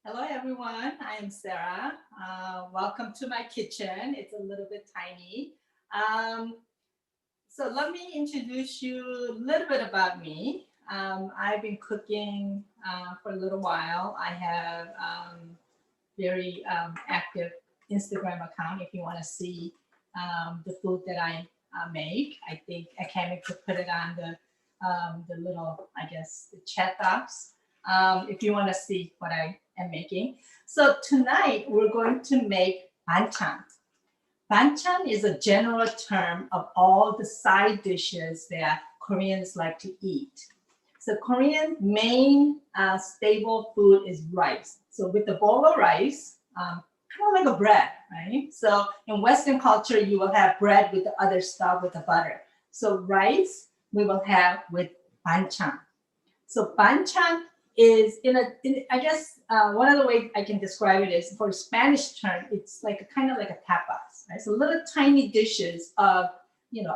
Hello, everyone. I am Sarah. Welcome to my kitchen. It's a little bit tiny. Um, so let me introduce you a little bit about me. I've been cooking for a little while. I have very active Instagram account. If you want to see the food that I make, I think I can't wait to put it on the little, I guess, the chat box. If you want to see what I am making. So tonight we're going to make banchan. Banchan is a general term of all the side dishes that Koreans like to eat. So Korean main staple food is rice. So with the bowl of rice, kind of like a bread, right? So in Western culture, you will have bread with the other stuff with the butter. So rice we will have with banchan. So banchan is I guess one of the ways I can describe it is for Spanish term, it's like a kind of like a tapas, right? So little tiny dishes of,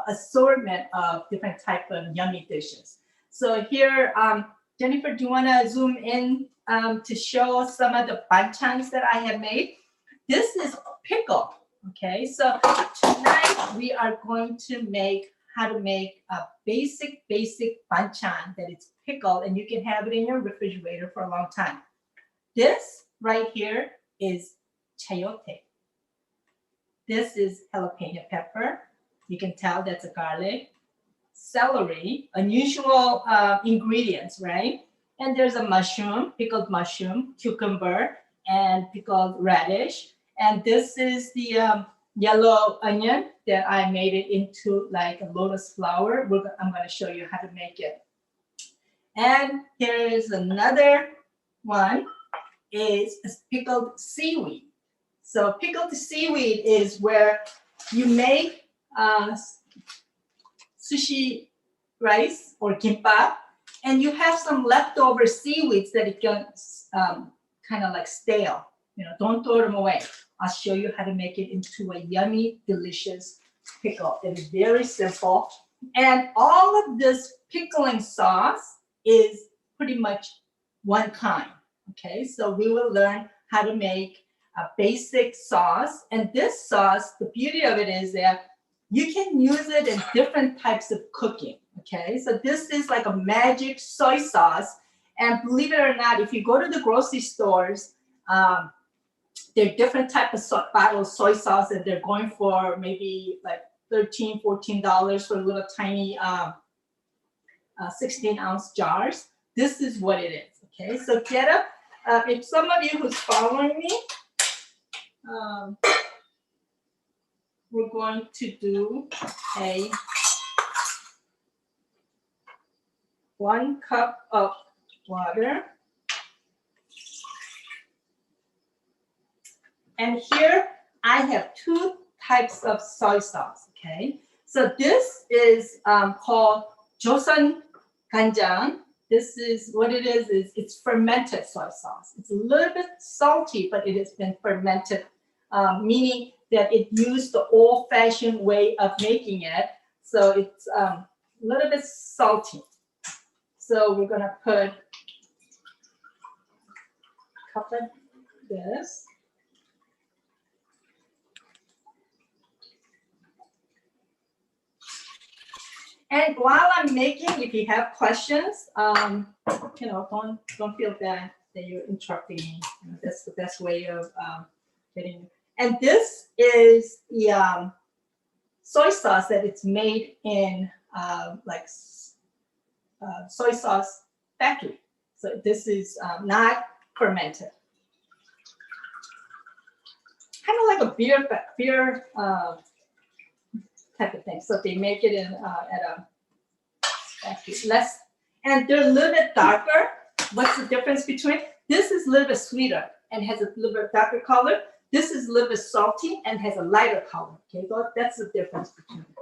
assortment of different type of yummy dishes. So here, Jennifer, do you want to zoom in to show some of the banchans that I have made? This is pickle, okay? So tonight we are going to make how to make a basic banchan that it's pickled and you can have it in your refrigerator for a long time. This right here is chayote. This is jalapeno pepper. You can tell that's a garlic. Celery, unusual ingredients, right? And there's a mushroom, pickled mushroom, cucumber, and pickled radish. And this is the yellow onion that I made it into like a lotus flower. I'm going to show you how to make it. And here is another one, is pickled seaweed. So pickled seaweed is where you make sushi rice or kimbap, and you have some leftover seaweeds that it can kind of like stale. Don't throw them away. I'll show you how to make it into a yummy, delicious pickle. It is very simple. And all of this pickling sauce is pretty much one kind. Okay, so we will learn how to make a basic sauce. And this sauce, the beauty of it is that you can use it in different types of cooking. Okay, so this is like a magic soy sauce. And believe it or not, if you go to the grocery stores, there are different types of bottled soy sauce, and they're going for maybe like $13, $14 for little tiny 16-ounce jars. This is what it is. Okay, so get up. If some of you who's following me, we're going to do a 1 cup of water. And here I have 2 types of soy sauce, okay? So this is called Joseon Ganjang. This is what it is it's fermented soy sauce. It's a little bit salty, but it has been fermented, meaning that it used the old-fashioned way of making it. So it's a little bit salty. So we're gonna put a cup of this. And while I'm making, if you have questions, don't feel bad that you're interrupting me. That's the best way of getting. And this is the soy sauce that it's made in soy sauce factory. So this is not fermented. Kind of like a beer type of thing. So they make it in at a factory. And they're a little bit darker. What's the difference between? This is a little bit sweeter and has a little bit darker color. This is a little bit salty and has a lighter color. Okay, so that's the difference between them.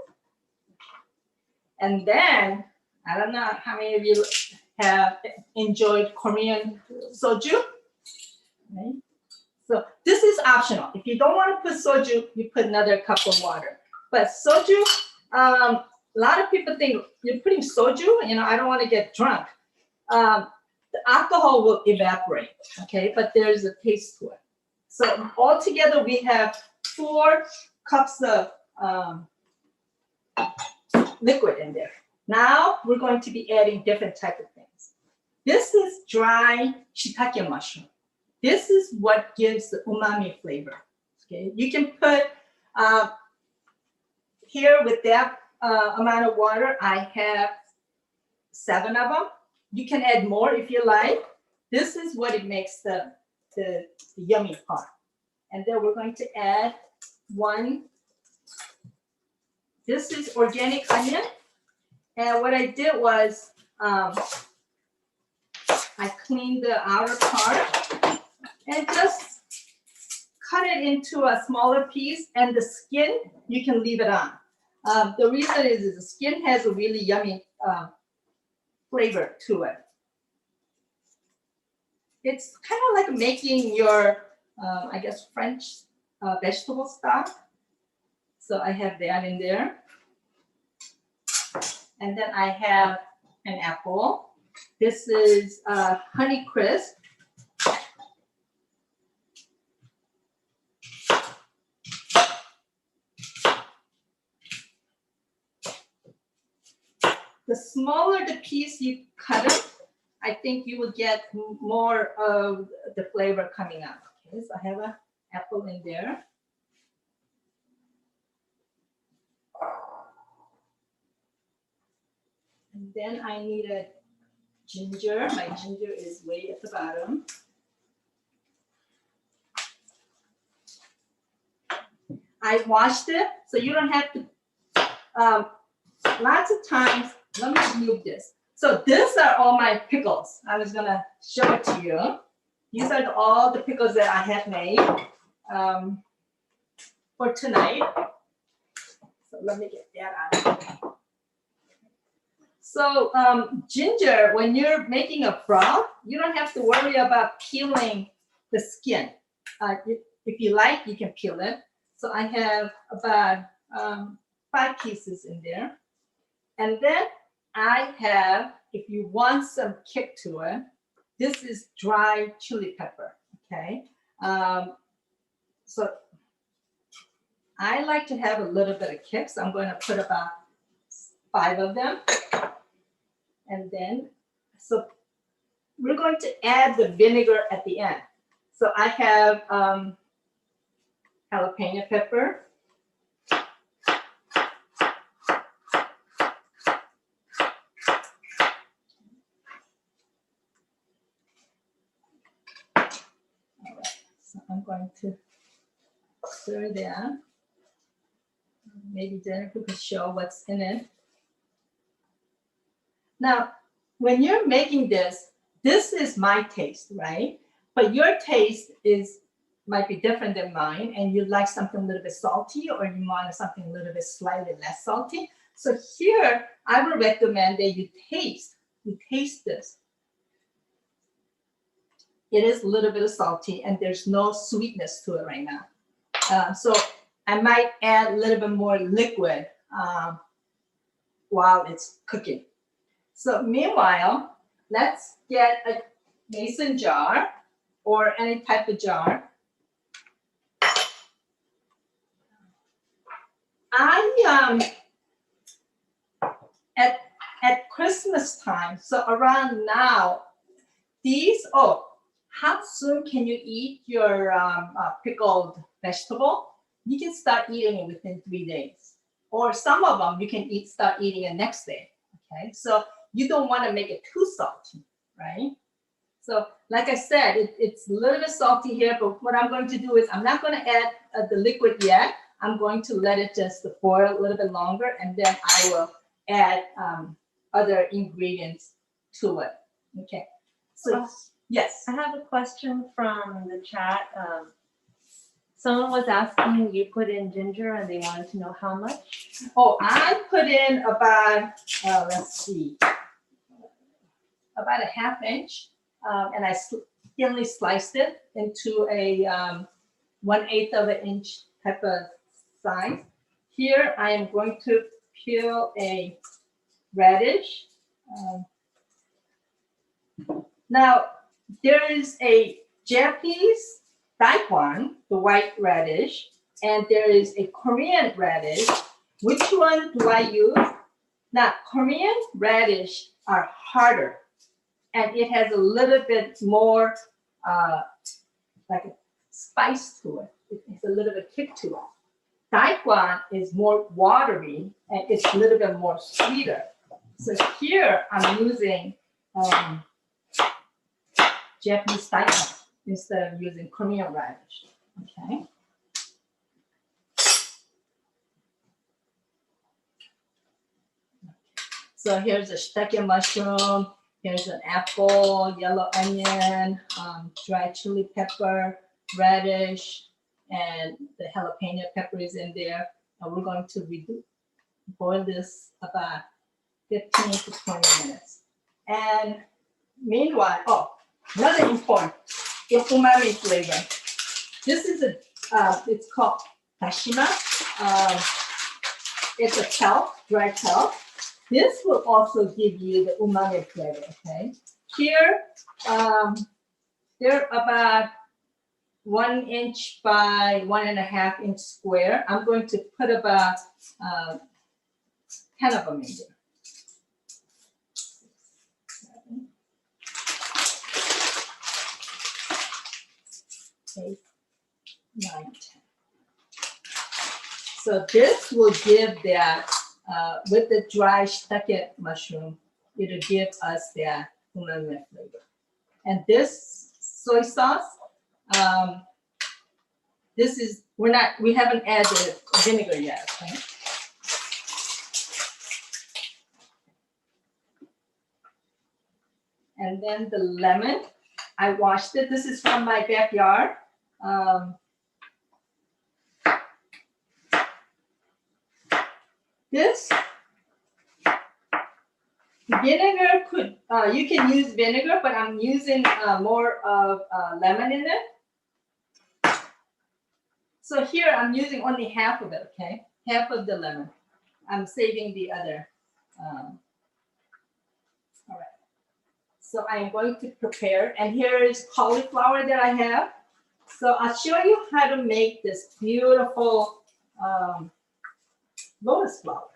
And then, I don't know how many of you have enjoyed Korean soju. Okay. So this is optional. If you don't want to put soju, you put another cup of water. But soju, a lot of people think you're putting soju, I don't want to get drunk. the alcohol will evaporate, okay? But there's a taste to it. So altogether, we have 4 cups of liquid in there. Now we're going to be adding different type of things. This is dry shiitake mushroom. This is what gives the umami flavor. Okay, you can put here with that amount of water. I have 7 of them. You can add more if you like. This is what it makes the yummy part. And then we're going to add 1. This is organic onion. And what I did was I cleaned the outer part and just cut it into a smaller piece, and the skin, you can leave it on. The reason is the skin has a really yummy flavor to it. It's kind of like making your, I guess, French vegetable stock. So I have that in there. And then I have an apple. This is Honey Crisp. The smaller the piece you cut it, I think you will get more of the flavor coming out. Okay, so I have an apple in there. And then I need a ginger. My ginger is way at the bottom. I washed it, so you don't have to, lots of times, let me move this. So these are all my pickles. I was gonna show it to you. These are all the pickles that I have made for tonight. So let me get that out. So ginger, when you're making a broth, you don't have to worry about peeling the skin. If you like, you can peel it. So I have about 5 pieces in there. And then I have, if you want some kick to it, this is dry chili pepper, okay? So I like to have a little bit of kick, so I'm going to put about 5 of them. And then, so we're going to add the vinegar at the end. So I have jalapeno pepper. So I'm going to stir that. Maybe Jennifer could show what's in it. Now, when you're making this, this is my taste, right? But your taste might be different than mine, and you like something a little bit salty, or you want something a little bit slightly less salty. So here, I would recommend that you taste this. It is a little bit salty, and there's no sweetness to it right now. So I might add a little bit more liquid while it's cooking. So meanwhile, let's get a mason jar or any type of jar. At Christmas time, so around now, how soon can you eat your pickled vegetable? You can start eating it within 3 days. Or some of them you can start eating it next day. Okay, so you don't want to make it too salty, right? So like I said, it's a little bit salty here, but what I'm going to do is I'm not going to add the liquid yet. I'm going to let it just boil a little bit longer, and then I will add other ingredients to it. Okay, so yes. I have a question from the chat. Someone was asking, you put in ginger and they wanted to know how much? Oh, I put in about, let's see, about a ½ inch. And I thinly sliced it into a 1/8 of an inch type of size. Here I am going to peel a radish. Now, there is a Japanese daikon, the white radish, and there is a Korean radish. Which one do I use? Now, Korean radish are harder, and it has a little bit more like a spice to it. It's a little bit kick to it. Daikon is more watery, and it's a little bit more sweeter. So here I'm using Japanese daikon instead of using Korean radish. Okay. So here's a shiitake mushroom. Here's an apple, yellow onion, dried chili pepper, radish, and the jalapeno pepper is in there. And we're going to boil this about 15 to 20 minutes. And meanwhile, oh, another important, the umami flavor. This is it's called dashima. It's a kelp, dry kelp. This will also give you the umami flavor, okay? Here, they're about 1 inch by 1.5 inch square. I'm going to put about 10 of them in there. 8, 9, 10. So this will give that, with the dry shiitake mushroom, it'll give us that umami flavor. And this soy sauce, we haven't added vinegar yet, okay? And then the lemon, I washed it. This is from my backyard. This vinegar you can use vinegar, but I'm using more of lemon in it. So here I'm using only half of it, okay? Half of the lemon. I'm saving the other. All right. So I'm going to prepare, and here is cauliflower that I have. So I'll show you how to make this beautiful lotus flower.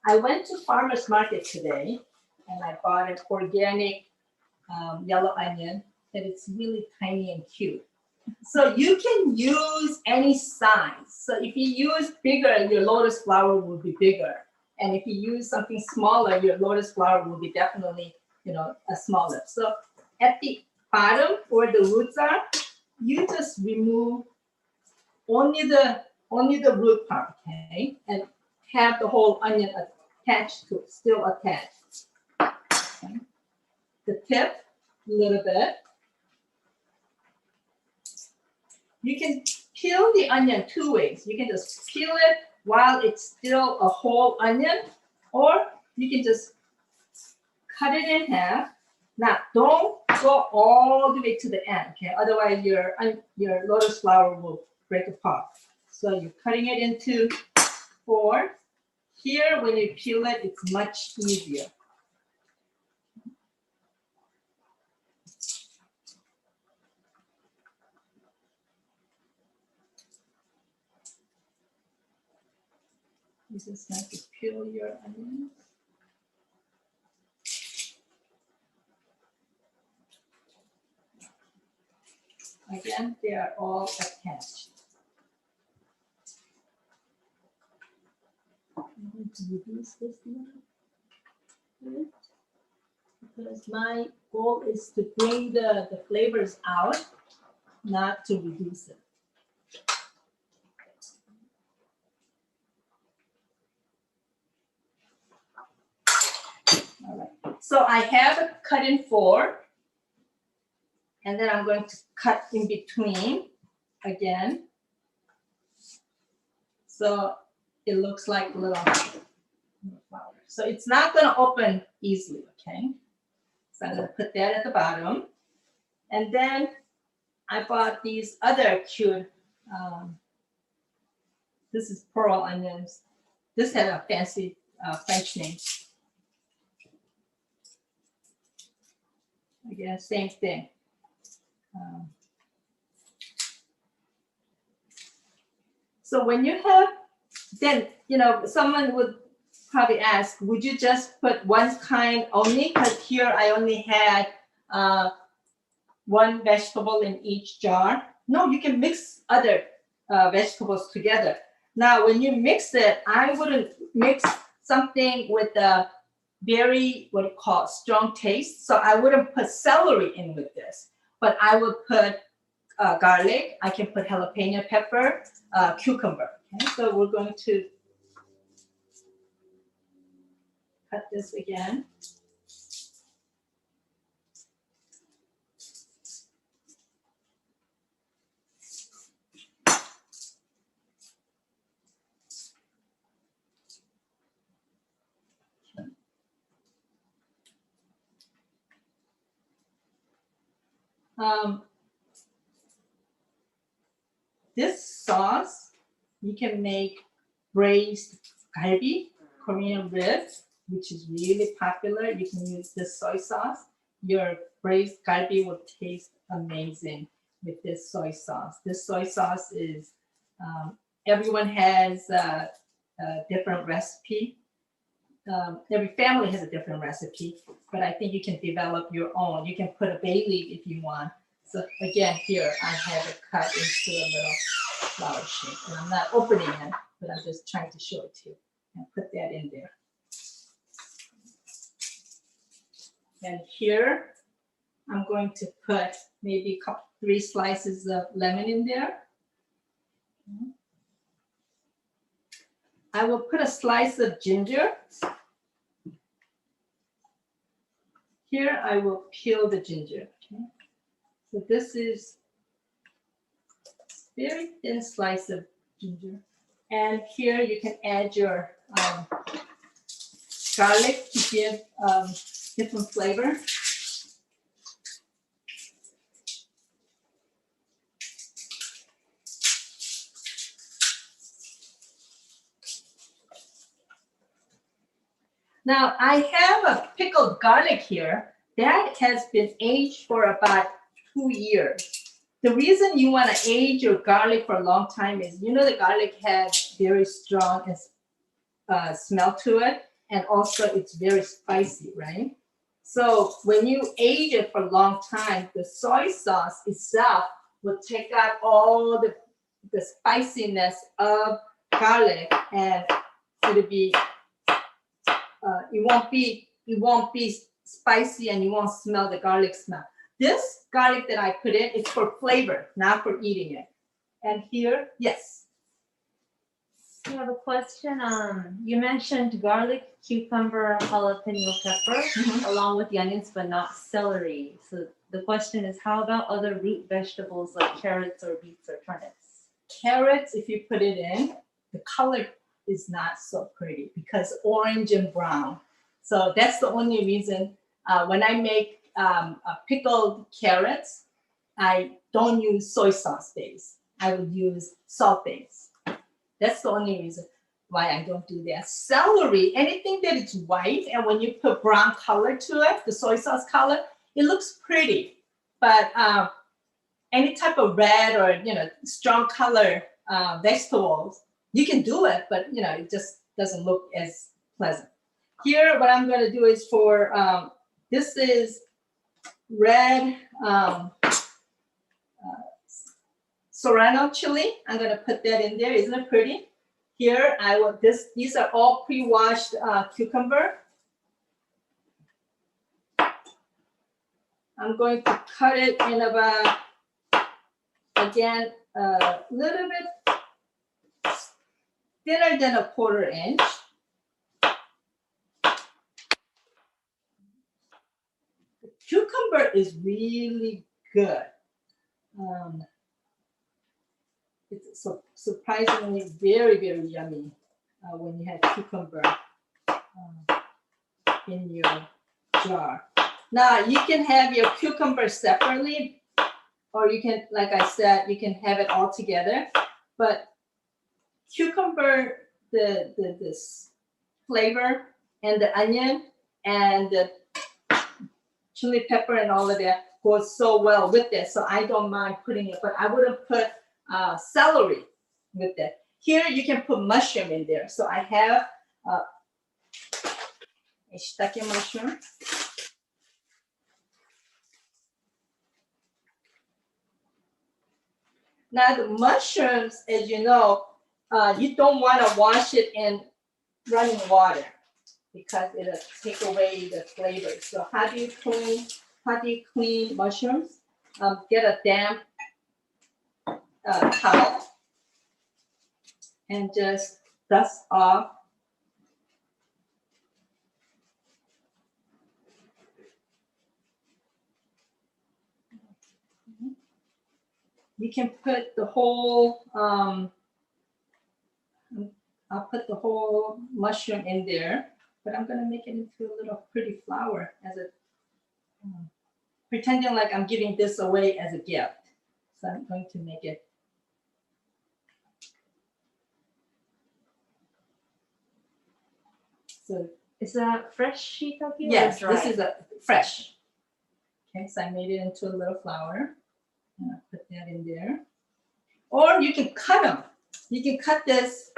I went to farmer's market today, and I bought an organic yellow onion, and it's really tiny and cute. So you can use any size. So if you use bigger, your lotus flower will be bigger. And if you use something smaller, your lotus flower will be definitely, a smaller. So at the bottom where the roots are, you just remove only the root part, okay? And have the whole onion attached to it, still attached. Okay. The tip, a little bit. You can peel the onion 2 ways. You can just peel it while it's still a whole onion, or you can just cut it in half. Now, don't go all the way to the end, okay? Otherwise, your lotus flower will break apart. So you're cutting it into 4. Here, when you peel it, it's much easier. You just have to peel your onions. Again, they are all attached. I'm going to reduce this a little bit because my goal is to bring the flavors out, not to reduce it. All right. So I have it cut in 4. And then I'm going to cut in between again. So it looks like little flower. So it's not going to open easily, okay? So I'm going to put that at the bottom. And then I bought these other cute, this is pearl onions. This had a fancy French name. Again, same thing. So when you have, then, someone would probably ask, would you just put one kind only? Because here I only had one vegetable in each jar. No, you can mix other vegetables together. Now, when you mix it, I wouldn't mix something with a very, what you call, strong taste. So I wouldn't put celery in with this, but I would put garlic. I can put jalapeno pepper, cucumber. Okay, so we're going to cut this again. This sauce, you can make braised galbi, Korean ribs, which is really popular. You can use this soy sauce. Your braised galbi will taste amazing with this soy sauce. This soy sauce is, everyone has a different recipe. Every family has a different recipe, but I think you can develop your own. You can put a bay leaf if you want. So again, here I have it cut into a little flower shape, and I'm not opening it, but I'm just trying to show it to you. And put that in there. And here I'm going to put maybe 3 slices of lemon in there. I will put a slice of ginger. Here I will peel the ginger. Okay? So this is very thin slice of ginger. And here you can add your garlic to give different flavor. Now I have a pickled garlic here that has been aged for about 2 years. The reason you want to age your garlic for a long time is, the garlic has very strong smell to it, and also it's very spicy, right? So when you age it for a long time, the soy sauce itself will take out all the spiciness of garlic, and it'll be it won't be spicy, and you won't smell the garlic smell. This garlic that I put in is for flavor, not for eating it. And here, yes. I have a question. You mentioned garlic, cucumber, jalapeno pepper, along with the onions, but not celery. So the question is, how about other root vegetables like carrots or beets or turnips? Carrots, if you put it in, the color is not so pretty because orange and brown. So that's the only reason when I make pickled carrots, I don't use soy sauce base. I would use salt base. That's the only reason why I don't do that. Celery, anything that is white, and when you put brown color to it, the soy sauce color, it looks pretty. But any type of red or strong color vegetables, you can do it, but it just doesn't look as pleasant. Here, what I'm going to do is for this is red serrano chili. I'm going to put that in there. Isn't it pretty? Here, these are all pre-washed cucumber. I'm going to cut it in about, again, a little bit thinner than a 1/4 inch. The cucumber is really good. It's surprisingly very, very yummy when you have cucumber in your jar. Now, you can have your cucumber separately, or you can, like I said, you can have it all together. But cucumber, this flavor, and the onion, and the chili pepper and all of that goes so well with this. So I don't mind putting it, but I wouldn't put celery with it. Here you can put mushroom in there. So I have a shiitake mushroom. Now the mushrooms, as you know, you don't want to wash it in running water because it'll take away the flavor. So how do you clean mushrooms? Get a damp towel and just dust off. You can put the whole, I'll put the whole mushroom in there, but I'm gonna make it into a little pretty flower as a, pretending like I'm giving this away as a gift. So I'm going to make it. So Is that fresh shiitake? yes, or dry? this is a fresh. Okay, so I made it into a little flower. And I'll put that in there. Or you can cut them. You can cut this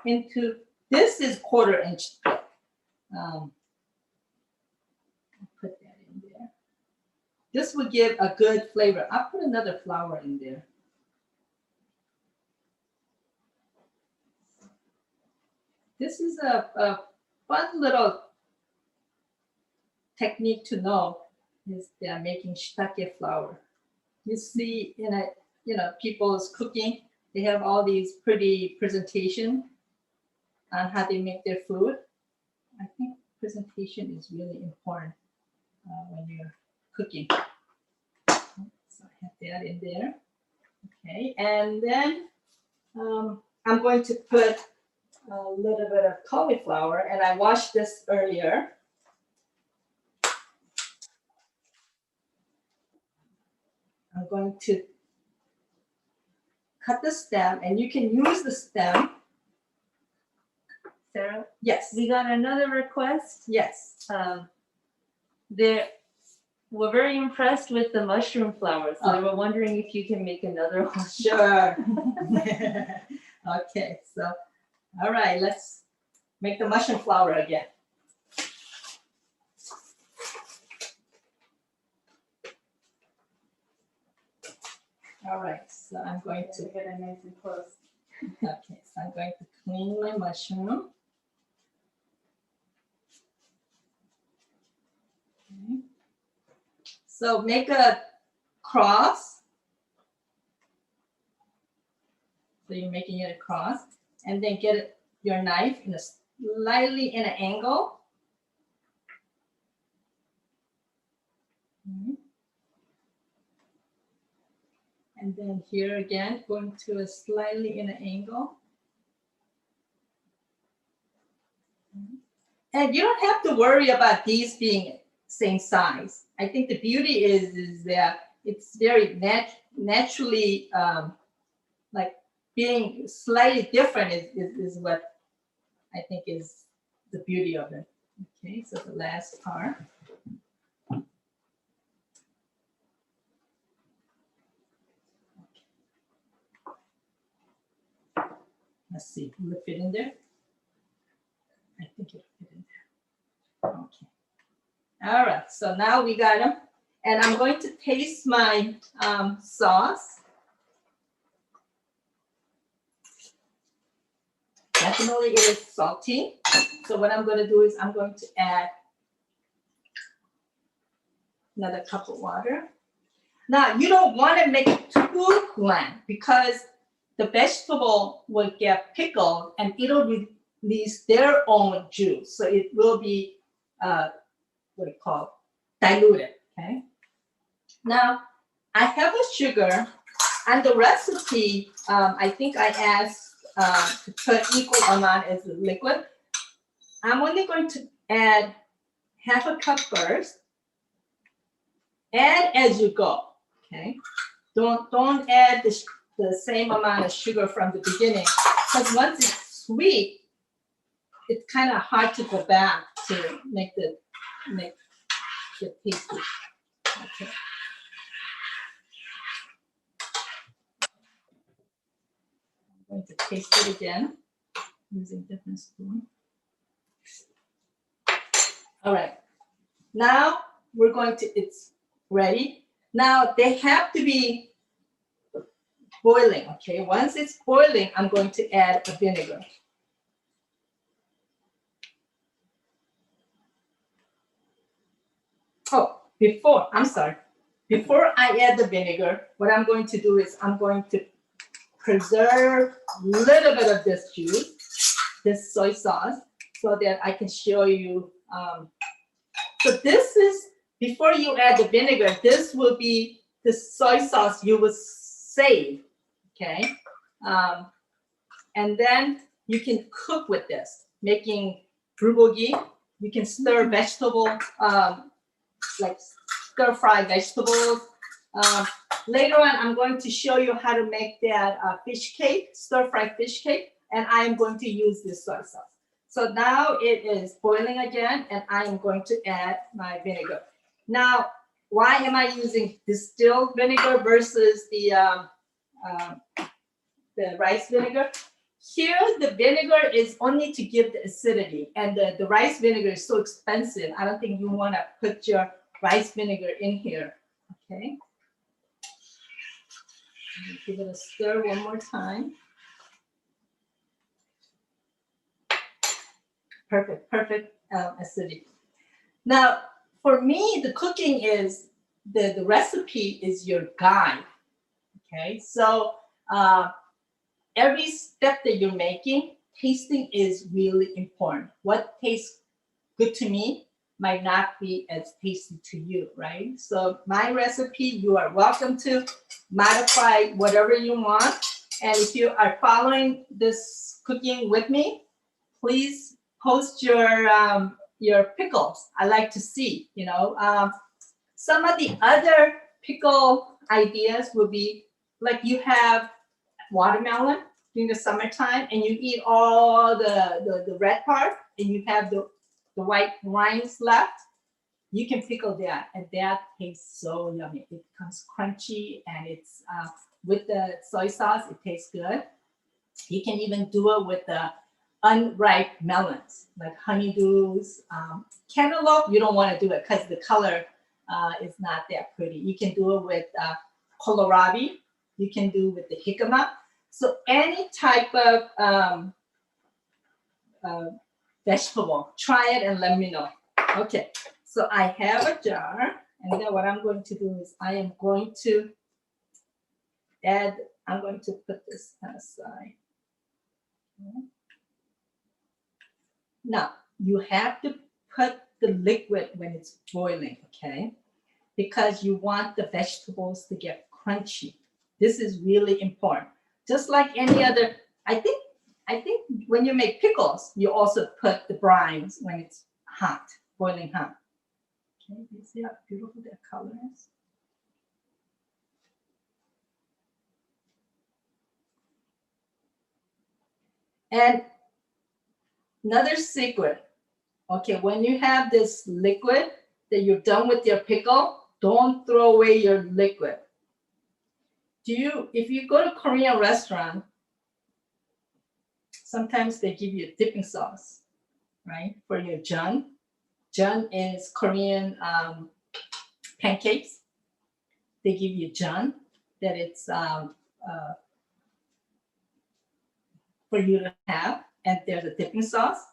into, this is 1/4 inch thick. I'll put that in there. This would give a good flavor. I'll put another flower in there. This is a fun little technique to know is they're making shiitake flour. You see in a, people's cooking, they have all these pretty presentation on how they make their food. I think presentation is really important when you're cooking. So I have that in there. Okay, and then I'm going to put a little bit of cauliflower, and I washed this earlier. I'm going to cut the stem, and you can use the stem. Sarah, Yes. we got another request. Yes. We're very impressed with the mushroom flowers. So Oh. they were wondering if you can make another one. Sure. Okay, so, all right, let's make the mushroom flower again. All right, so I'm going to get it nice and close. Okay, so I'm going to clean my mushroom. Okay. So make a cross. So you're making it a cross, and then get your knife in a slightly in an angle. Okay. And then here again, going to a slightly in an angle. And you don't have to worry about these being same size. I think the beauty is that it's very naturally like being slightly different is what I think is the beauty of it. Okay, so the last part. Let's see, will it fit in there? I think it'll fit in there. Okay. All right, so now we got them. And I'm going to taste my sauce. Definitely it is salty. So what I'm going to do is I'm going to add another cup of water. Now, you don't want to make it too bland because the vegetable will get pickled and it'll release their own juice. So it will be, what do you call it? Diluted, okay? Now, I have a sugar, and the recipe, I think I asked to put equal amount as the liquid. I'm only going to add 1/2 cup first. Add as you go, okay? Don't add the same amount of sugar from the beginning, because once it's sweet, it's kind of hard to go back to make get tasty. Okay. I'm going to taste it again using different spoon. All right. Now we're going to, it's ready. Now they have to be boiling, okay? Once it's boiling, I'm going to add a vinegar. Oh, before I add the vinegar, what I'm going to do is I'm going to preserve a little bit of this juice, this soy sauce, so that I can show you. So this is, before you add the vinegar, this will be the soy sauce you will save, okay? And then you can cook with this, making bulgogi. You can stir vegetable, like stir-fry vegetables. Later on, I'm going to show you how to make that fish cake, stir-fry fish cake, and I am going to use this soy sauce. So now it is boiling again, and I am going to add my vinegar. Now, why am I using distilled vinegar versus the rice vinegar? Here, the vinegar is only to give the acidity, and the rice vinegar is so expensive. I don't think you want to put your rice vinegar in here. Okay. Give it a stir one more time. Perfect, perfect acidity. Now, for me, the cooking is, the recipe is your guide. Okay, so every step that you're making, tasting is really important. What tastes good to me might not be as tasty to you, right? So my recipe, you are welcome to modify whatever you want. And if you are following this cooking with me, please post your pickles. I like to see, you know. Some of the other pickle ideas would be like you have watermelon during the summertime and you eat all the red part and you have the white rinds left. You can pickle that and that tastes so yummy. It becomes crunchy and it's with the soy sauce, it tastes good. You can even do it with the unripe melons, like honeydews. Cantaloupe, you don't want to do it because the color is not that pretty. You can do it with kohlrabi. You can do with the jicama. So any type of vegetable, try it and let me know. Okay, so I have a jar, and then what I'm going to do is I am going to add, I'm going to put this aside. Now, you have to put the liquid when it's boiling, okay? Because you want the vegetables to get crunchy. This is really important. Just like any other, I think when you make pickles, you also put the brines when it's hot, boiling hot. Okay, you see how beautiful that color is? And another secret, okay, when you have this liquid that you're done with your pickle, don't throw away your liquid. If you go to a Korean restaurant, sometimes they give you a dipping sauce, right, for your jeon. Jeon is Korean pancakes. They give you jeon, that it's for you to have, and there's a dipping sauce.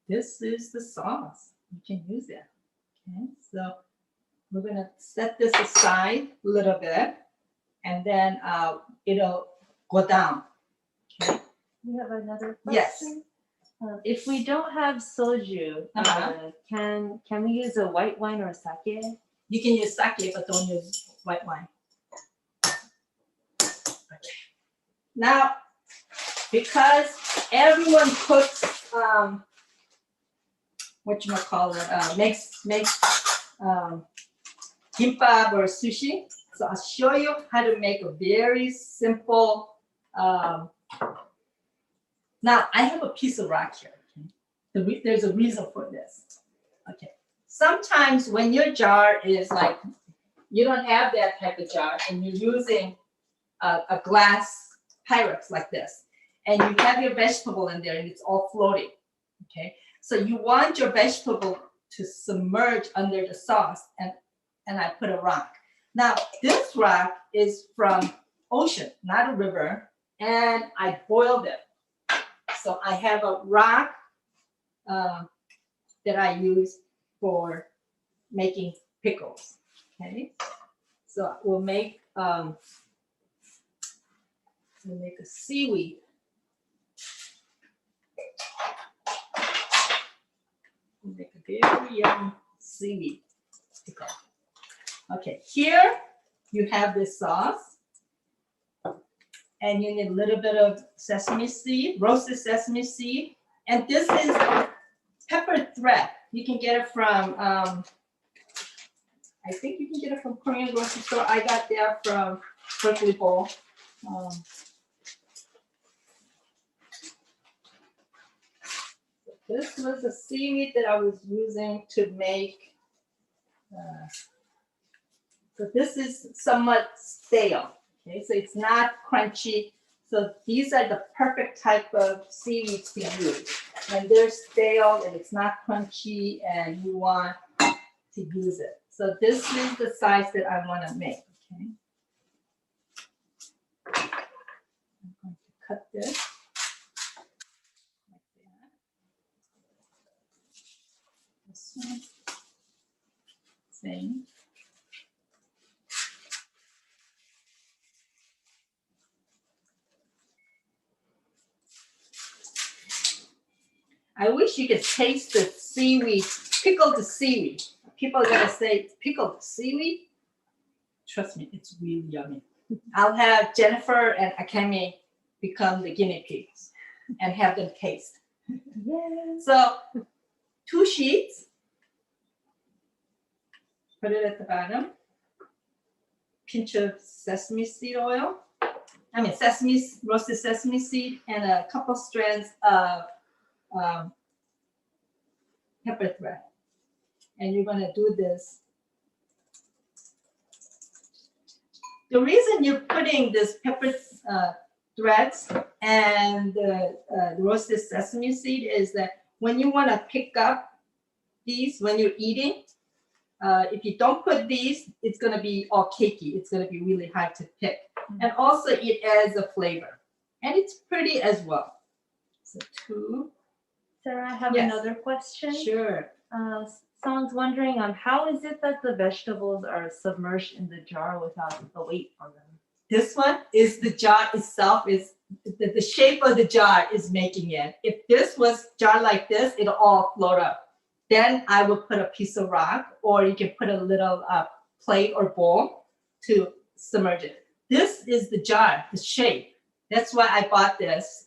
This is the sauce. You can use it. Okay, so we're gonna set this aside a little bit, and then it'll go down. Okay. We have another Yes. question. If we don't have soju, can we use a white wine or sake? You can use sake, but don't use white wine. Okay. Now, because everyone cooks, makes kimbap or sushi. So I'll show you how to make a very simple. Now I have a piece of rock here. Okay? There's a reason for this. Okay, sometimes when your jar is like, you don't have that type of jar and you're using a glass Pyrex like this, and you have your vegetable in there and it's all floating, okay? So you want your vegetable to submerge under the sauce, and I put a rock. Now, this rock is from ocean, not a river, and I boiled it. So I have a rock that I use for making pickles, okay? So we'll make a seaweed. We'll make a very yummy seaweed pickle. Okay, here you have this sauce, and you need a little bit of sesame seed, roasted sesame seed, and this is pepper thread. You can get it from, I think you can get it from Korean grocery store. I got that from Berkeley Bowl. This was the seaweed that I was using to make. So this is somewhat stale. Okay, so it's not crunchy. So these are the perfect type of seaweeds to use. When they're stale and it's not crunchy and you want to use it. So this is the size that I want to make. Okay. I'm going to cut this like that. This one, same. I wish you could taste the seaweed, pickled seaweed. People are gonna say pickled seaweed. Trust me, it's really yummy. I'll have Jennifer and Akemi become the guinea pigs and have them taste. Yes. So 2 sheets. Put it at the bottom. Pinch of sesame seed oil. I mean roasted sesame seed, and a couple strands of pepper thread. And you're gonna do this. The reason you're putting this pepper threads and the roasted sesame seed is that when you want to pick up these when you're eating, if you don't put these, it's going to be all cakey. It's going to be really hard to pick. And also it adds a flavor. And it's pretty as well. So 2. Sarah, I have Yes. another question. Sure. Someone's wondering, how is it that the vegetables are submerged in the jar without a weight on them? This one is the jar itself, is the shape of the jar is making it. If this was jar like this, it'll all float up. Then I would put a piece of rock, or you can put a little plate or bowl to submerge it. This is the jar, the shape. That's why I bought this,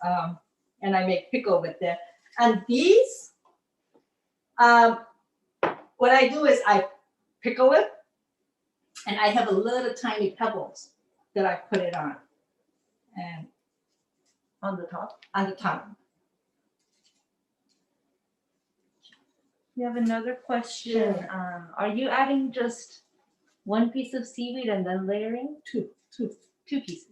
and I make pickle with it. And these, what I do is I pickle it, and I have a little tiny pebbles that I put it on, and On the top? on the top. We have another question. Sure. Are you adding just 1 piece of seaweed and then layering? 2 pieces. 2 pieces.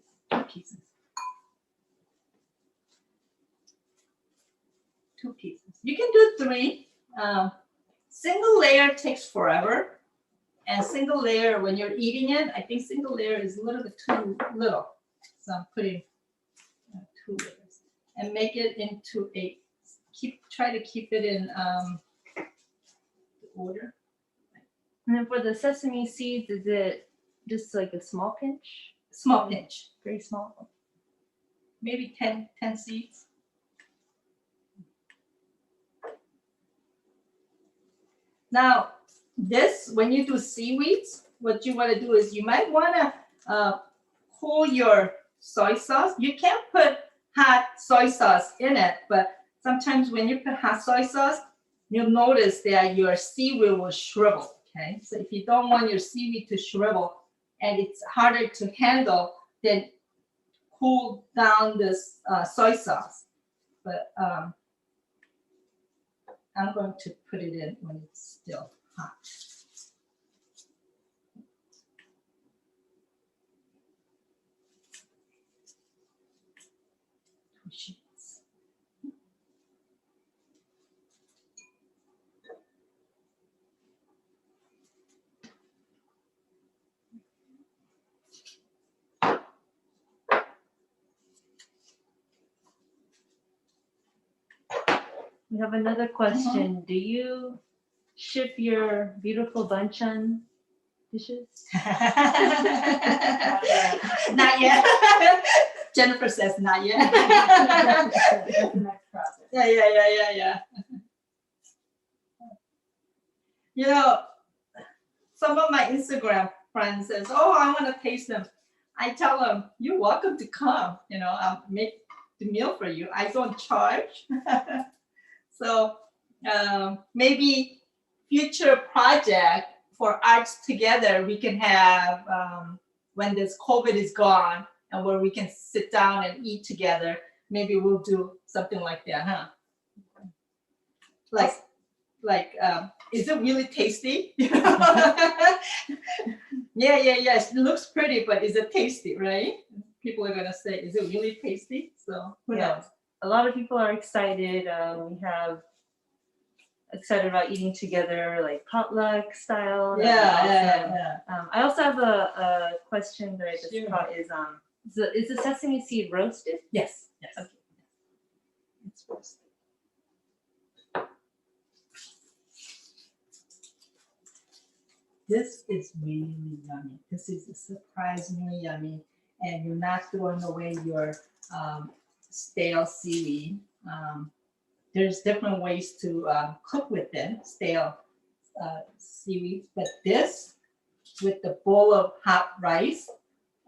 2 pieces. You can do 3. Single layer takes forever. And single layer, when you're eating it, I think single layer is a little bit too little. So I'm putting 2 layers. And make it into a, try to keep it in order. And then for the sesame seeds, is it just like a small pinch? Small pinch. Very small? Maybe 10 seeds. Now, this, when you do seaweeds, what you want to do is you might want to cool your soy sauce. You can put hot soy sauce in it, but sometimes when you put hot soy sauce, you'll notice that your seaweed will shrivel, okay? So if you don't want your seaweed to shrivel and it's harder to handle, then cool down this soy sauce. But I'm going to put it in when it's still hot. We have another question. Do you ship your beautiful Banchan dishes? Not yet. Jennifer says not yet. That's the next process. Yeah. You know, some of my Instagram friends says, "Oh, I want to taste them." I tell them, "You're welcome to come. You know, I'll make the meal for you. I don't charge." So maybe future project for ARTogether we can have when this COVID is gone and where we can sit down and eat together. Maybe we'll do something like that, huh? Like, is it really tasty? Yeah. It looks pretty, but is it tasty, right? People are gonna say, is it really tasty? So who knows? A lot of people are excited. We have excited about eating together, like potluck style. Yeah. I also have a question that I just Sure. thought is the sesame seed roasted? Yes. Okay. It's roasted. This is really yummy. This is surprisingly yummy, and you're not throwing away your stale seaweed. There's different ways to cook with it, stale seaweeds, but this with the bowl of hot rice,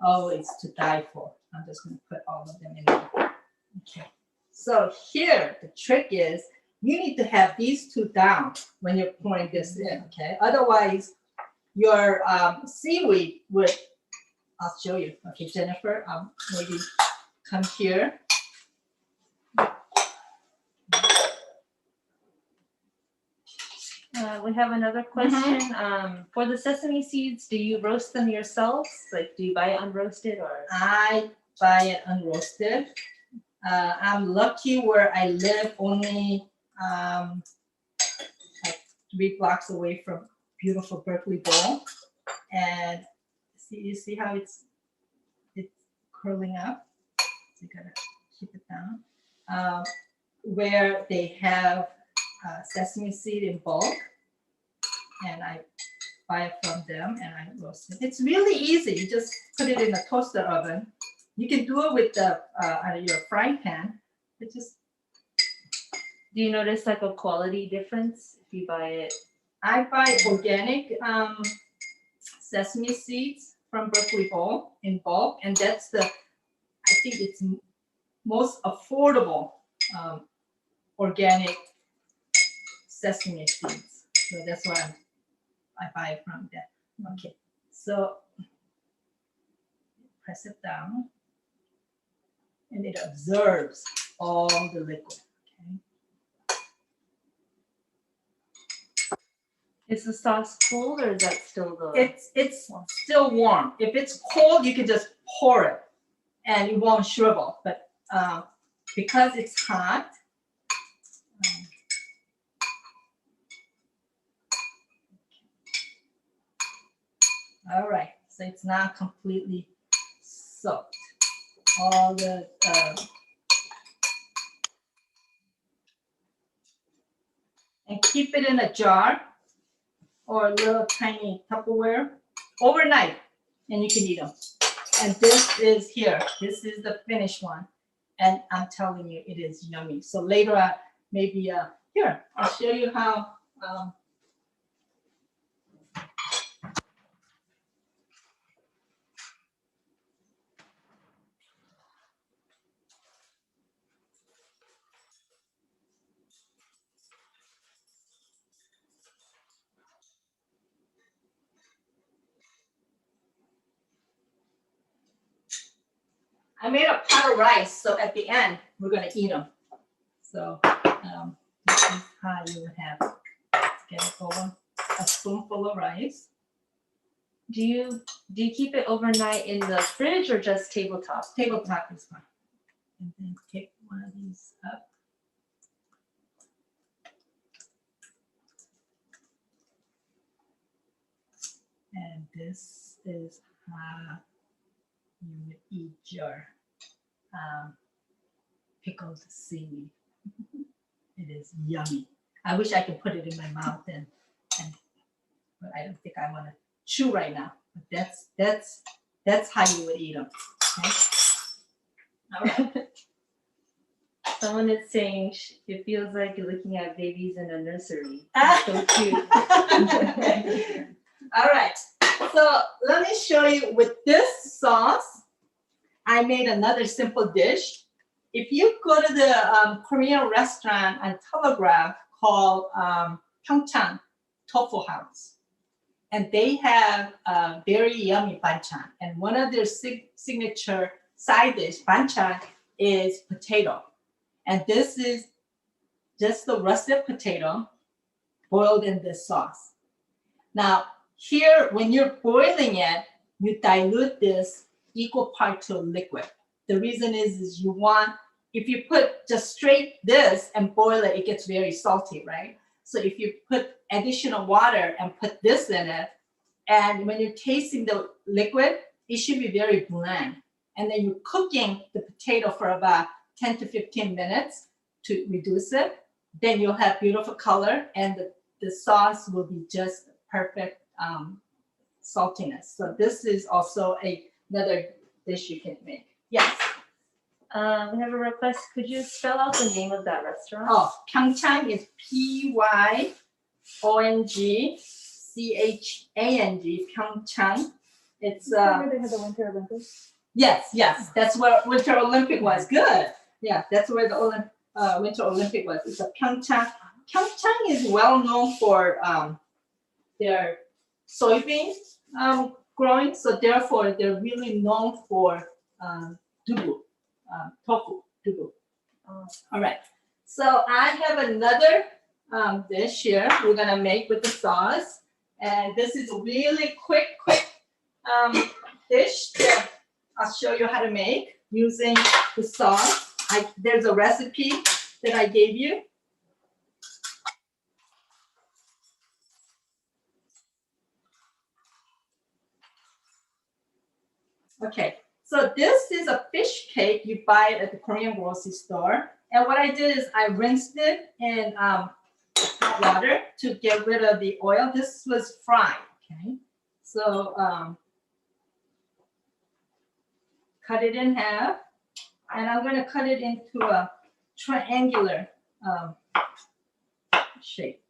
oh, it's to die for. I'm just going to put all of them in there. Okay. So here, the trick is you need to have these two down when you're pouring this in, okay? Otherwise, your seaweed would, I'll show you. Okay, Jennifer, maybe come here. We have another question. For the sesame seeds, do you roast them yourselves? Like, do you buy it unroasted or? I buy it unroasted. I'm lucky where I live, only like 3 blocks away from beautiful Berkeley Bowl, and you see how it's curling up. So you gotta keep it down. Where they have sesame seed in bulk, and I buy it from them and I roast it. It's really easy. You just put it in a toaster oven. You can do it with the your frying pan. It just. Do you notice like a quality difference if you buy it? I buy organic sesame seeds from Berkeley Bowl in bulk, and that's I think it's most affordable organic sesame seeds. So that's why I buy it from them. Okay, so press it down, and it absorbs all the liquid. Okay. Is the sauce cold or is that still the? It's still warm. If it's cold, you can just pour it, and it won't shrivel. But because it's hot. All right, so it's not completely soaked. All the and keep it in a jar or a little tiny Tupperware overnight, and you can eat them. And this is here. This is the finished one, and I'm telling you, it is yummy. So later on, maybe here I'll show you how. I made a pot of rice, so at the end we're gonna eat them. So this is how you would have it. Let's get it going. a spoonful of rice. Do you keep it overnight in the fridge or just tabletop? Tabletop is fine. And then take one of these up. And this is how you would eat your pickled seaweed. It is yummy. I wish I could put it in my mouth and but I don't think I want to chew right now. But that's how you would eat them. Okay? All right. Someone is saying it feels like you're looking at babies in a nursery. It's so cute. All right. So let me show you with this sauce. I made another simple dish. If you go to the Korean restaurant on Telegraph called Banchan Tofu House, and they have very yummy banchan. And one of their signature side dish, banchan, is potato. And this is just the russet potato boiled in this sauce. Now, here, when you're boiling it, you dilute this equal part to a liquid. The reason is you want, if you put just straight this and boil it, it gets very salty, right? So if you put additional water and put this in it, and when you're tasting the liquid, it should be very bland. And then you're cooking the potato for about 10 to 15 minutes to reduce it. Then you'll have beautiful color, and the sauce will be just perfect saltiness. So this is also another dish you can make. Yes. We have a request. Could you spell out the name of that restaurant? Oh, Banchan is Pyongchang. Banchan. It's Where they had the Winter Olympics. yes. That's where Winter Olympic was. Good. Yeah, that's where the Winter Olympic was. It's a Banchan. Banchan is well known for their soybean growing, so therefore they're really known for tofu. All right, so I have another dish here we're gonna make with the sauce, and this is a really quick dish that I'll show you how to make using the sauce. There's a recipe that I gave you. Okay, so this is a fish cake you buy at the Korean grocery store. And what I did is I rinsed it in hot water to get rid of the oil. This was fried, okay? So cut it in half. And I'm gonna cut it into a triangular shape.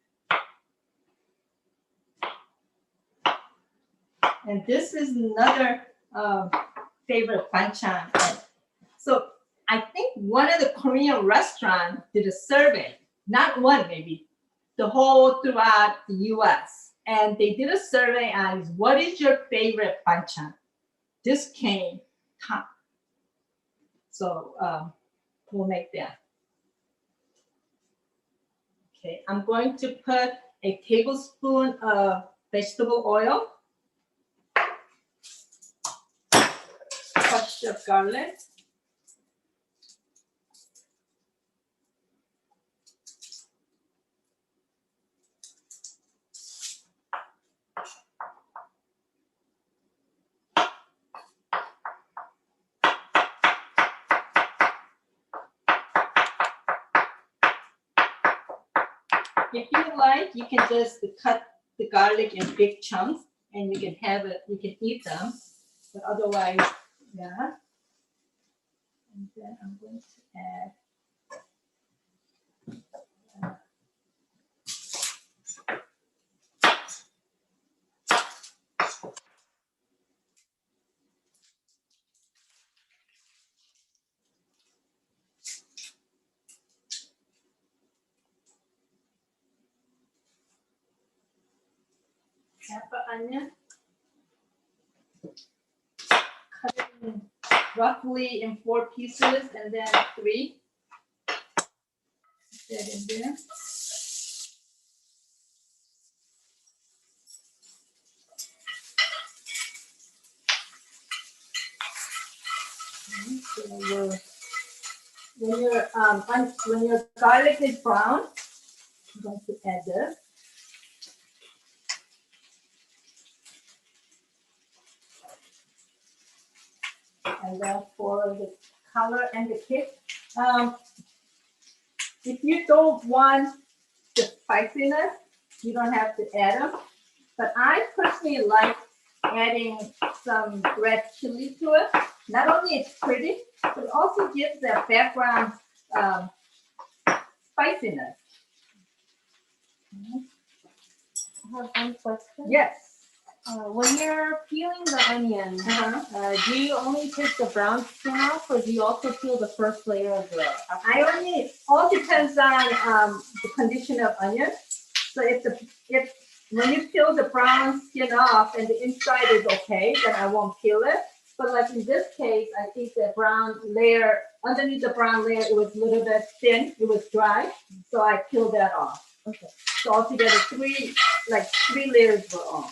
And this is another favorite banchan. So I think one of the Korean restaurants did a survey, not one maybe, the whole throughout the US. And they did a survey on what is your favorite banchan? This came top. So we'll make that. Okay, I'm going to put a tablespoon of vegetable oil, touch of garlic, if you like, you can just cut the garlic in big chunks and you can have it, you can eat them. But otherwise, yeah. And then I'm going to add half an onion. Cut it in roughly in 4 pieces and then 3. Put that in there. So when your garlic is brown, I'm going to add this. And then for the color and the kick, if you don't want the spiciness, you don't have to add them. But I personally like adding some red chili to it. Not only it's pretty, but it also gives that background spiciness. I have one question. Yes. When you're peeling the onion, do you only take the brown skin off, or do you also peel the first layer of the? All depends on the condition of onion. So if when you peel the brown skin off and the inside is okay, then I won't peel it. But like in this case, I think the brown layer, underneath the brown layer, it was a little bit thin, it was dry. So I peeled that off. Okay. So altogether three layers were on.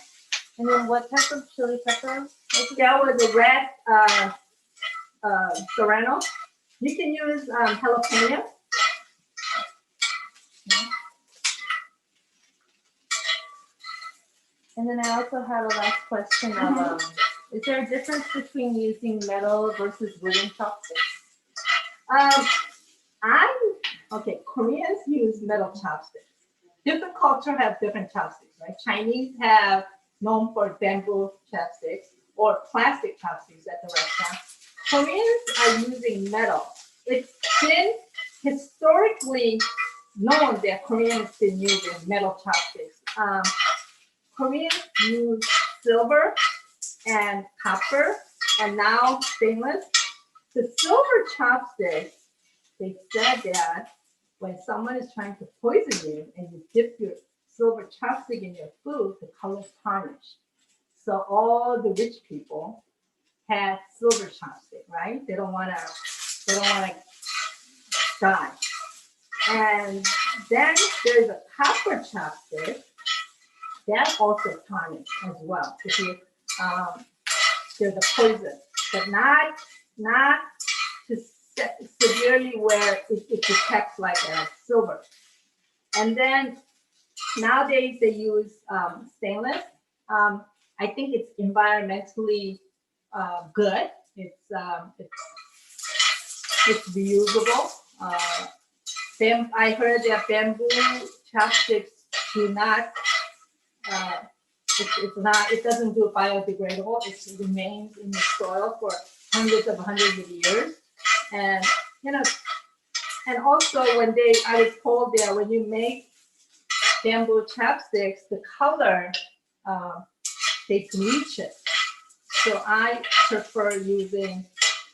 And then what type of chili pepper? That was a red serrano. You can use jalapeno. And then I also have a last question of, is there a difference between using metal versus wooden chopsticks? Koreans use metal chopsticks. Different culture have different chopsticks, right? Chinese have known for bamboo chopsticks or plastic chopsticks at the restaurant. Koreans are using metal. It's been historically known that Koreans been using metal chopsticks. Koreans use silver and copper and now stainless. The silver chopsticks, they said that when someone is trying to poison you and you dip your silver chopstick in your food, the color's tarnished. So all the rich people had silver chopstick, right? They don't want to die. And then there's a copper chopstick that also tarnished as well. If you there's a poison, but not to severely where it detects like a silver. And then nowadays they use stainless. I think it's environmentally good. It's reusable. I heard that bamboo chopsticks do not. It doesn't do biodegradable. It remains in the soil for hundreds of years. And and also I was told that when you make bamboo chopsticks, the color they bleach it. So I prefer using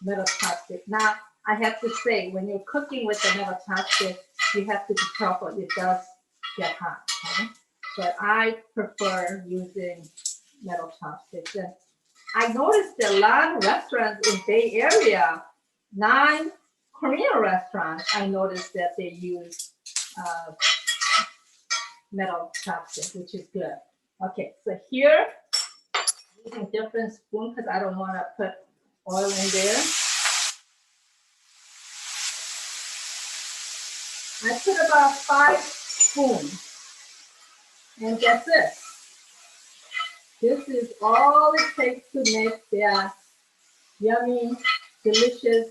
metal chopstick. Now I have to say, when you're cooking with the metal chopstick, you have to be careful. It does get hot. Okay? But I prefer using metal chopsticks. And I noticed that a lot of restaurants in Bay Area, non-Korean restaurants, I noticed that they use metal chopsticks, which is good. Okay, so here, using different spoon because I don't want to put oil in there. I put about 5 spoons. And that's it. This is all it takes to make that yummy, delicious,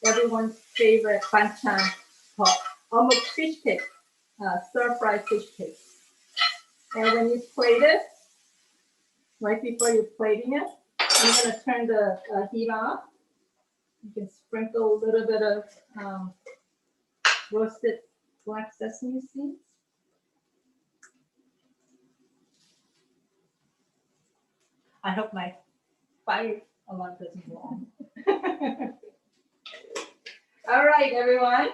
everyone's favorite banchan called Uhmuok fish cake, stir-fried fish cake. And when you plate it, right before you're plating it, I'm going to turn the heat off. You can sprinkle a little bit of roasted black sesame seeds. I hope my fire alarm doesn't go on. All right, everyone.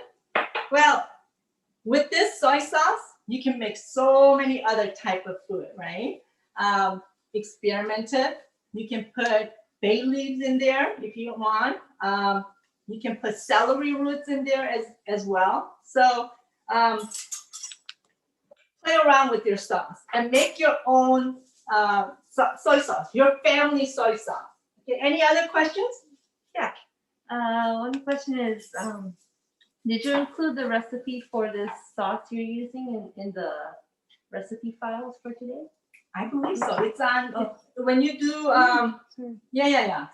Well, with this soy sauce, you can make so many other type of food, right? Experimented. You can put bay leaves in there if you want. You can put celery roots in there as well. So play around with your sauce and make your own soy sauce, your family soy sauce. Okay, any other questions? Yeah. One question is, did you include the recipe for this sauce you're using in the recipe files for today? I believe so. It's on Oh. when you do Sorry. yeah.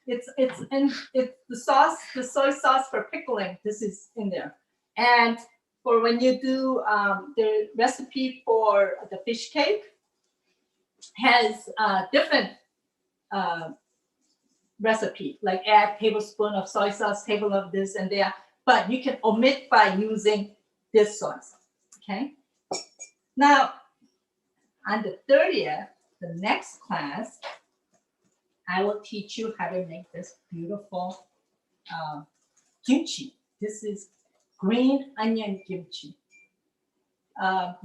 It's the sauce, the soy sauce for pickling. This is in there, and for when you do the recipe for the fish cake has different uh, recipe, like add tablespoon of soy sauce, table of this and that, but you can omit by using this sauce. Okay. Now on the 30th, the next class, I will teach you how to make this beautiful kimchi. This is green onion kimchi.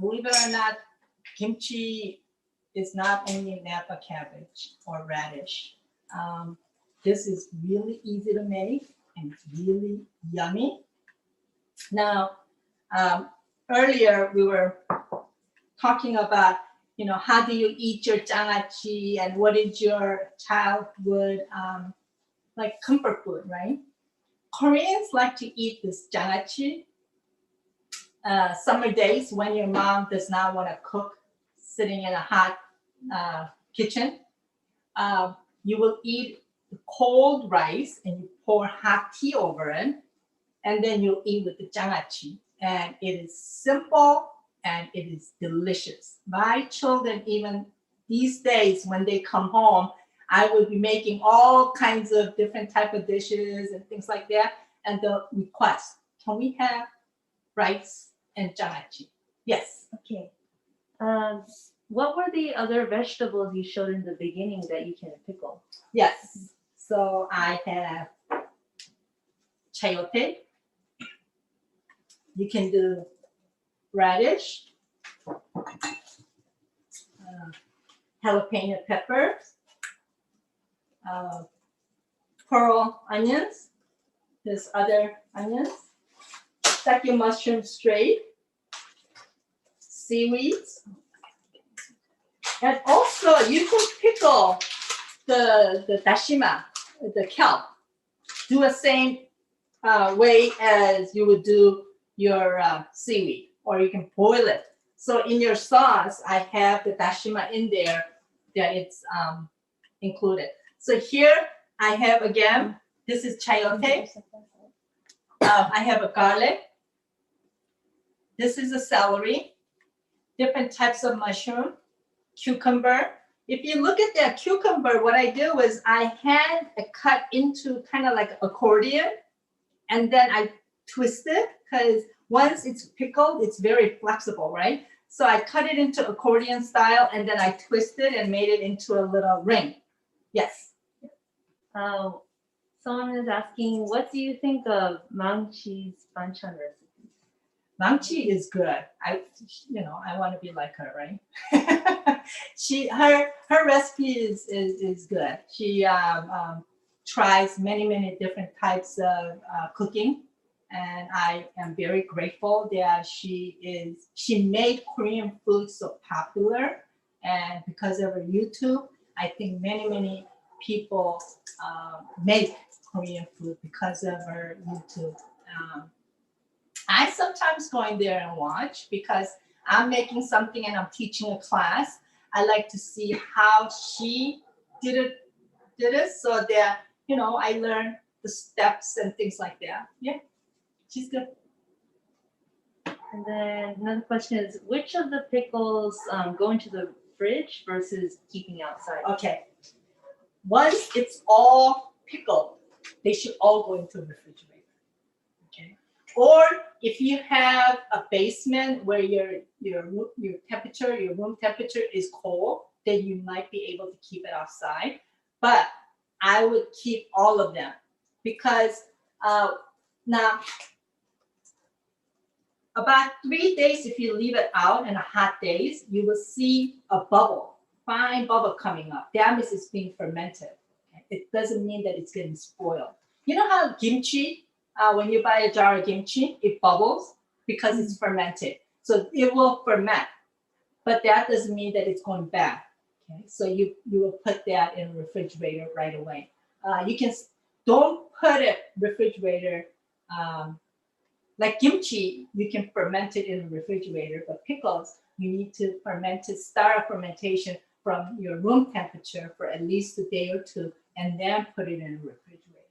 Believe it or not, kimchi is not only Napa cabbage or radish. This is really easy to make and it's really yummy. Now, earlier we were talking about, how do you eat your Jangahjji and what is your childhood like comfort food, right? Koreans like to eat this Jangahjji summer days when your mom does not want to cook sitting in a hot kitchen. You will eat cold rice and you pour hot tea over it, and then you'll eat with the Jangahjji. And it is simple and it is delicious. My children, even these days when they come home, I would be making all kinds of different type of dishes and things like that. And they'll request, can we have rice and Jangahjji? Yes. Okay. What were the other vegetables you showed in the beginning that you can pickle? Yes. So I have chayote. You can do radish, jalapeno peppers, pearl onions. There's other onions. Sake mushroom straight, seaweeds, and also you can pickle the dashima, the kelp. Do the same way as you would do your seaweed, or you can boil it. So in your sauce, I have the dashima in there that it's included. So here I have again, this is chayote. I have a garlic. This is a celery, different types of mushroom, cucumber. If you look at that cucumber, what I do is I hand it cut into kind of like accordion, and then I twist it because once it's pickled, it's very flexible, right? So I cut it into accordion style, and then I twist it and made it into a little ring. Yes. Someone is asking, what do you think of Mangchi's Banchan recipe? Mangchi is good. I want to be like her, right? Her recipe is good. She tries many different types of cooking, and I am very grateful that she made Korean food so popular, and because of her YouTube, I think many people make Korean food because of her YouTube. I sometimes go in there and watch because I'm making something and I'm teaching a class. I like to see how she did it so that, I learn the steps and things like that. Yeah, she's good. And then another question is, which of the pickles go into the fridge versus keeping outside? Okay. Once it's all pickled, they should all go into the refrigerator. Okay. Or if you have a basement where your temperature, your room temperature is cold, then you might be able to keep it outside. But I would keep all of them because now about 3 days, if you leave it out in a hot days, you will see a bubble, fine bubble coming up. That means it's being fermented. Okay? It doesn't mean that it's getting spoiled. You know how kimchi, when you buy a jar of kimchi, it bubbles because it's fermented. So it will ferment, but that doesn't mean that it's going bad. Okay, so you will put that in the refrigerator right away. You can don't put it refrigerator. Like kimchi, you can ferment it in the refrigerator, but pickles, you need to ferment it, start a fermentation from your room temperature for at least a day or two, and then put it in the refrigerator.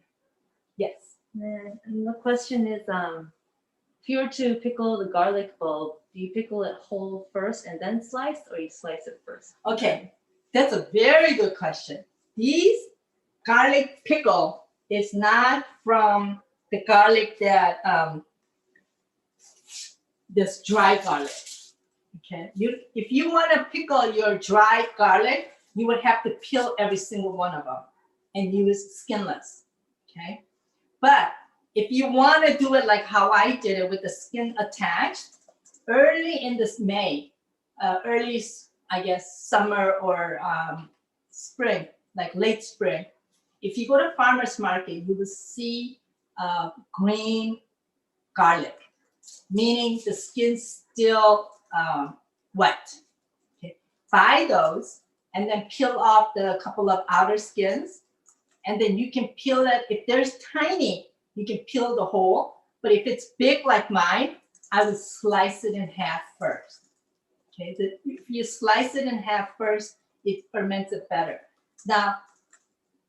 Yes. And the question is, if you were to pickle the garlic bulb, do you pickle it whole first and then slice, or you slice it first? Okay, that's a very good question. These garlic pickle is not from the garlic that this dry garlic. Okay, if you want to pickle your dry garlic, you would have to peel every single one of them and use skinless. Okay, but if you want to do it like how I did it with the skin attached, early in this May, early, I guess, summer or spring, like late spring, if you go to farmer's market, you will see green garlic, meaning the skin's still wet. Okay. Buy those and then peel off the couple of outer skins, and then you can peel it. If there's tiny, you can peel the whole, but if it's big like mine, I would slice it in half first. Okay, if you slice it in half first, it ferments it better. Now,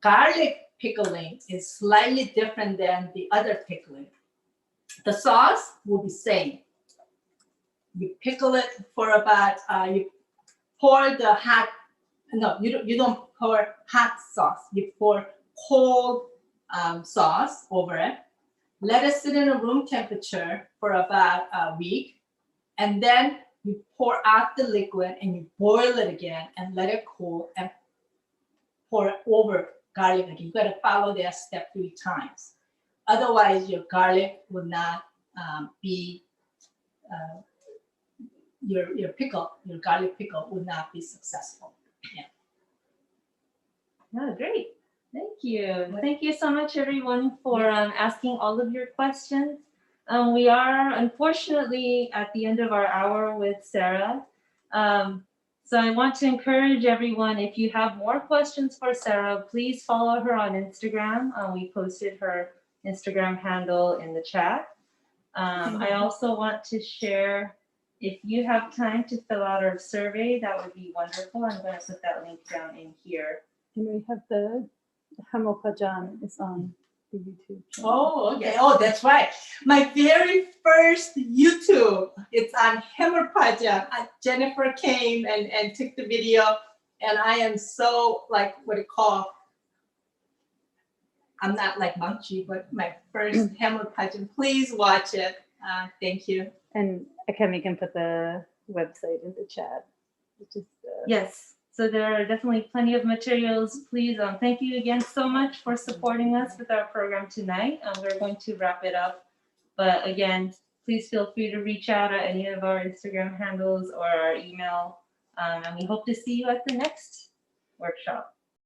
garlic pickling is slightly different than the other pickling. The sauce will be same. You pickle it for about, you pour the hot, no, you don't pour hot sauce. You pour cold sauce over it. Let it sit in a room temperature for about a week. And then you pour out the liquid and you boil it again and let it cool and pour it over garlic again. You got to follow that step 3 times. Otherwise, your garlic will not be, your pickle, your garlic pickle will not be successful. Oh, great. Thank you. Thank you so much, everyone, for asking all of your questions. We are unfortunately at the end of our hour with Sarah. So I want to encourage everyone, if you have more questions for Sarah, please follow her on Instagram. We posted her Instagram handle in the chat. I also want to share, if you have time to fill out our survey, that would be wonderful. I'm going to put that link down in here. And we have the Banchan is on the YouTube channel. Oh, okay. Oh, that's right. My very first YouTube, it's on Banchan. Jennifer came and took the video, and I am so, like, what it called, I'm not like Monkey, but my first Banchan. Please watch it. Thank you. And Akemi can put the website in the chat. Which is, Yes. So there are definitely plenty of materials. Please, thank you again so much for supporting us with our program tonight. We're going to wrap it up. But again, please feel free to reach out at any of our Instagram handles or our email. And we hope to see you at the next workshop.